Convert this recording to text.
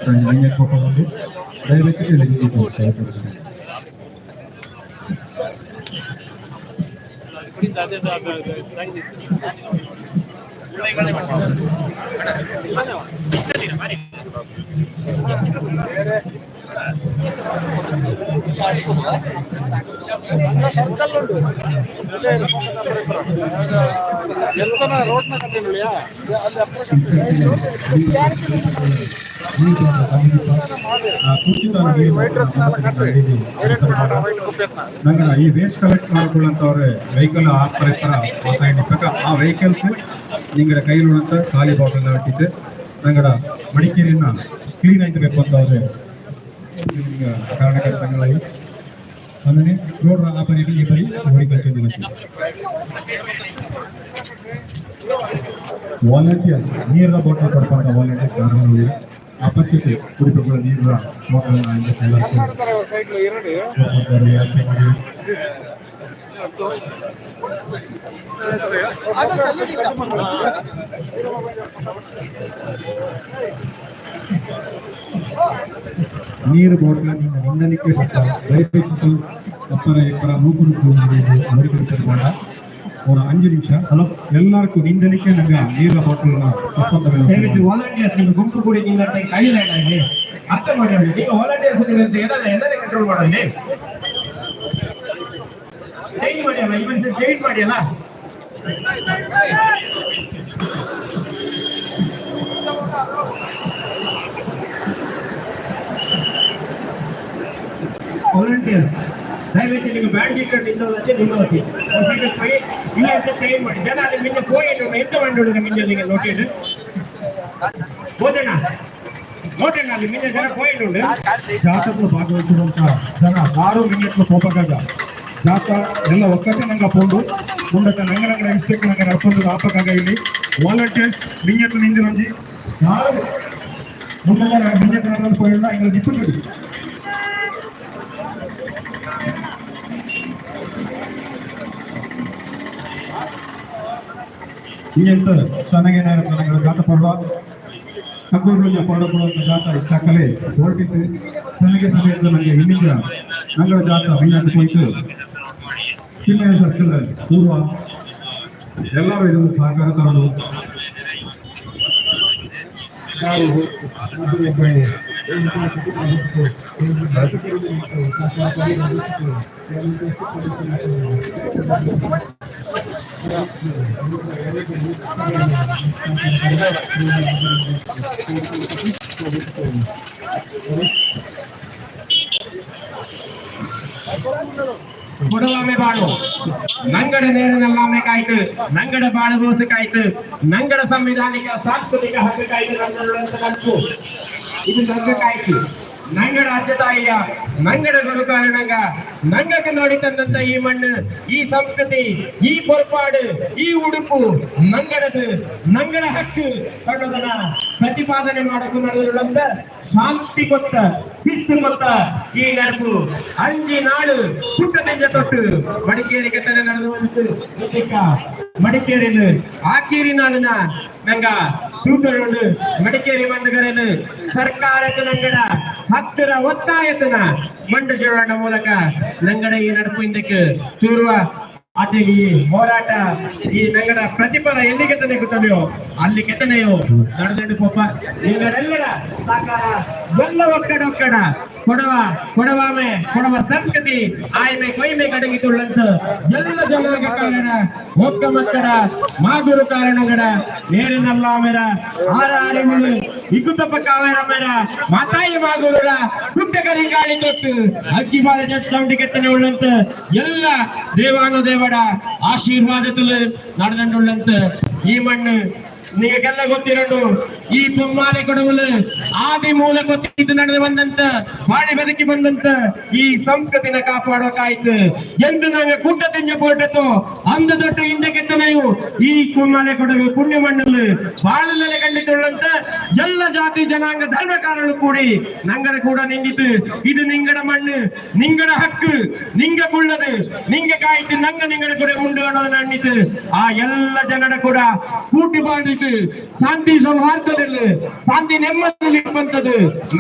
ಕೋಪಗೊಂಡು ದಯವಿಟ್ಟು ಸರ್ಕಲ್ ಉಂಟು ರೋಡ್ ಈ ವೇಸ್ಟ್ ಕಲೆಕ್ಟ್ ಮಾಡ್ಕೊಳ್ಳಂತವ್ರೆ ವೆಹಿಕಲ್ ಆ ವೆಹಿಕಲ್ಸ್ ನಿಂಗಡ ಕೈಲುಳ್ಳಂತ ಖಾಲಿ ಬಾಟಲ್ ಇಟ್ಟಿದ್ದೆ ನಂಗಡ ಮಡಿಕೇರಿಯನ್ನ ಕ್ಲೀನ್ ಆಯ್ತಬೇಕು ಅಂತವ್ರೆ ಕಾರಣಕರ್ತಗಳಾಗಿ അങ്ങനെ റോഡ് ആപ്പറേറ്റ് ഈ പരി ഓടിക്കളിച്ചു ವಾಲಂಟಿಯರ್ಸ್ ನೀರಿನ ಬಾಟಲ್ ಕೊಡ್ಪಾಗ ವಾಲಂಟಿಯರ್ಸ್ ಅಪಚಿತ ಕುಡಿತಗಳ ನೀರಿನ ನೀರು ಬಾಟಲ್ ನಿಂದಲಿಕ್ಕೆ ದಯವಿಟ್ಟು ಅಪ್ಪರ ಇಪ್ಪರ ಮೂಕು ಓಡಿಕೊಳ್ತಿರ್ಬೋಣ ஒரு 5 நிமிஷம் ஹலோ எல்லாருக்கும் நிந்தலிக்கே நாங்க நீர்ல பாட்டில் தயவிಟ್ಟು ವಾಲಂಟಿಯರ್ಸ್ ನಿಮ್ಮ ಗುಂಪು ಕೂಡಿ ನಿಮ್ಮ ಕೈಲ ಅರ್ಥ ಮಾಡಿ ನೀವು ವಾಲಂಟಿಯರ್ಸ್ ಎಲ್ಲರೇ ಕಂಟ್ರೋಲ್ ಮಾಡೋಣ ಚೇಂಜ್ ಮಾಡಿ ಅಲ್ಲ ಇವನ್ ಚೇಂಜ್ ಮಾಡಿ ಅಲ್ಲ ವಾಲಂಟಿಯರ್ಸ್ ದಯವಿಟ್ಟು ನಿಮಗೆ ಬ್ಯಾಡ್ ಗಿಟ್ ನಿಂತೋದಕ್ಕೆ ನಿಮ್ಮ ಹೋಗಿ ಇಲ್ಲ ಅಂತ ಚೇಂಜ್ ಮಾಡಿ ಜನ ಅಲ್ಲಿ ಮಿಂಜ ಹೋಗಿ ಎಂತ ಮಾಡಿ ಮಿಂಜ ನೀವು ನೋಟಿಡ್ ಹೋದಣ್ಣ ನೋಟಣ್ಣ ಅಲ್ಲಿ ಮಿಂಜ ಜನ ಹೋಗಿ ಜಾತಕಲು ಭಾಗವಹಿಸಿರುವಂತ ಜನ ಯಾರು ಮಿಂಜಕ್ಕೆ ಹೋಗಕ್ಕಾಗ ಜಾತ ಎಲ್ಲ ಒಕ್ಕಚನಂಗ ಪೋಂಡು ಮುಂದಕ್ಕೆ ನಂಗನಂಗನ ಇನ್ಸ್ಪೆಕ್ಟ್ ನಂಗೆ ನಡ್ಕೊಂಡು ಆಪಕ್ಕಾಗ ಇಲ್ಲಿ ವಾಲಂಟಿಯರ್ಸ್ ಮಿಂಜಕ್ಕೆ ನಿಂದಿರಂಜಿ ಯಾರು ಮುಂದೆಲ್ಲ ಮಿಂಜಕ್ಕೆ ನಡ್ಕೊಂಡು ಹೋಗಿಲ್ಲ ಹಿಂಗೆ ನಿಂತು ಇಂತ ಚೆನ್ನಾಗಿ ಜಾತ ಪರ್ವ ಕಬ್ಬೂರು ಪಡಕೊಳ್ಳುವಂತ ಜಾತ ಇಷ್ಟಕ್ಕಲೇ ಹೊರಟಿತ್ತು ಚೆನ್ನಾಗಿ ಸಮಯದ ನನಗೆ ಇನ್ನೀಗ ನಂಗಳ ಜಾತ ಹಿಂಗೆ ಹೋಯ್ತು ಕಿಲ್ಲೆಯ ಸರ್ಕಲ್ ಪೂರ್ವ ಎಲ್ಲರೂ ಇದನ್ನು ಸಹಕಾರ ತರಲು ಕೊಡವಾಮೆ ಬಾಳು ನಂಗಡ ನೇರನಲ್ಲಾಮೆ ಕಾಯ್ತು ನಂಗಡ ಬಾಳುಗೋಸು ಕಾಯ್ತು ನಂಗಡ ಸಂವಿಧಾನಿಕ ಸಾಂಸ್ಕೃತಿಕ ಹಕ್ಕು ಕಾಯ್ತು ನಂದು ಇದು ನಂದು ಕಾಯ್ತು ನಂಗಡ ಅಜ್ಜ ತಾಯಿಯ ನಂಗಡ ಗುರು ಕಾರಣಂಗ ನಂಗಕ್ಕೆ ನೋಡಿ ತಂದಂತ ಈ ಮಣ್ಣು ಈ ಸಂಸ್ಕೃತಿ ಈ పొరపాಡು ಈ ಉಡುಪು ನಂಗಡದು ನಂಗಡ ಹಕ್ಕು ಅನ್ನೋದನ್ನ ಪ್ರತಿಪಾದನೆ ಮಾಡಕ್ಕೆ ನಡೆದಿರುವಂತ ಶಾಂತಿ ಕೊತ್ತ ಶಿಸ್ತು ಕೊತ್ತ ಈ ನೆನಪು ಅಂಜಿ ನಾಡು ಪುಟ್ಟದಿಂದ ತೊಟ್ಟು ಮಡಿಕೇರಿ ಕೆತ್ತನೆ ನಡೆದು ಮಡಿಕೇರಿಲು ಆಕೀರಿ ನಾಳಿನ ನಂಗ ತೂತರುಂಡು ಮಡಿಕೇರಿ ಮಂಡಗರಲು ಸರ್ಕಾರಕ್ಕೆ ನಂಗಡ ಹತ್ತಿರ ಒತ್ತಾಯತನ ಮಂಡು ಚಳವಳ ಮೂಲಕ ನಂಗಡ ಈ ನಡಪು ಹಿಂದಕ್ಕೆ ತೂರುವ ಆಚೆ ಈ ಹೋರಾಟ ಈ ನಂಗಡ ಪ್ರತಿಫಲ ಎಲ್ಲಿಗೆ ತನೆ ಗೊತ್ತನೆಯೋ ಅಲ್ಲಿ ಕೆತ್ತನೆಯೋ ನಡೆದು ಪೋಪ ನಿಂಗಳೆಲ್ಲರ ಸಾಕಾರ ಎಲ್ಲ ಒಕ್ಕಡ ಕೊಡವಾಮೆ ಕೊಡವ ಸಂಸ್ಕೃತಿ ಆಯ್ಮೆ ಕೊಯ್ಮೆ ಕಡಗಿತುಳ್ಳಂತ ಎಲ್ಲ ಜನಾಂಗ ಕಾರಣ ಒಕ್ಕ ಮಕ್ಕಳ ಮಾಗುರು ಕಾರಣಗಡ ನೇರಿನಲ್ಲಾಮೆರ ಆರ ಆರಿಮುಳು ಇಗುತ್ತಪ್ಪ ಕಾವೇರ ಮೇರ ಮಾತಾಯಿ ಮಾಗುರುರ ಕುಟ್ಟಕರಿ ಗಾಳಿ ತೊಟ್ಟು ಅಕ್ಕಿ ಬಾಲ ಜಟ್ ಸೌಂಡ್ ಕೆತ್ತನೆ ಉಳ್ಳಂತ ಎಲ್ಲ ದೇವಾನುದೇವಡ ಆಶೀರ್ವಾದದಲ್ಲಿ ನಡೆದಂಡುಳ್ಳಂತ ಈ ಮಣ್ಣು ನಿಮಗೆಲ್ಲ ಗೊತ್ತಿರೋದು ಈ ಪೊಮ್ಮಾಲೆ ಕೊಡವಲು ಆದಿ ಮೂಲ ಗೊತ್ತಿದ್ದು ನಡೆದು ಬಂದಂತ ಮಾಡಿ ಬದುಕಿ ಬಂದಂತ ಈ ಸಂಸ್ಕೃತಿನ ಕಾಪಾಡೋಕಾಯ್ತು ಎಂದು ನಾವೇ ಕುಟ್ಟ ತಿಂಜ ಪೋಟತ್ತು ಅಂದ ದೊಡ್ಡ ಹಿಂದೆ ಕೆತ್ತನೆಯು ಈ ಪೊಮ್ಮಾಲೆ ಕೊಡವು ಪುಣ್ಯ ಮಣ್ಣಲ್ಲಿ ಬಾಳ ನೆಲೆ ಕಂಡಿತುಳ್ಳಂತ ಎಲ್ಲ ಜಾತಿ ಜನಾಂಗ ಧರ್ಮಕಾರರು ಕೂಡಿ ನಂಗಡ ಕೂಡ ನಿಂದಿತು ಇದು ನಿಂಗಡ ಮಣ್ಣು ನಿಂಗಡ ಹಕ್ಕು ನಿಂಗ ಕುಳ್ಳದು ನಿಂಗೆ ಕಾಯ್ತು ನಂಗ ನಿಂಗಡ ಕೂಡ ಮುಂಡು ಅನ್ನೋದನ್ನ ಅನ್ನಿತು ಆ ಎಲ್ಲ ಜನರ ಕೂಡ ಕೂಟಿ ಬಾಂಧಿ ಇದು ಶಾಂತಿ ಸೌಹಾರ್ದದಲ್ಲಿ ಶಾಂತಿ ನೆಮ್ಮದಿಯಲ್ಲಿ ಇರುವಂತದ್ದು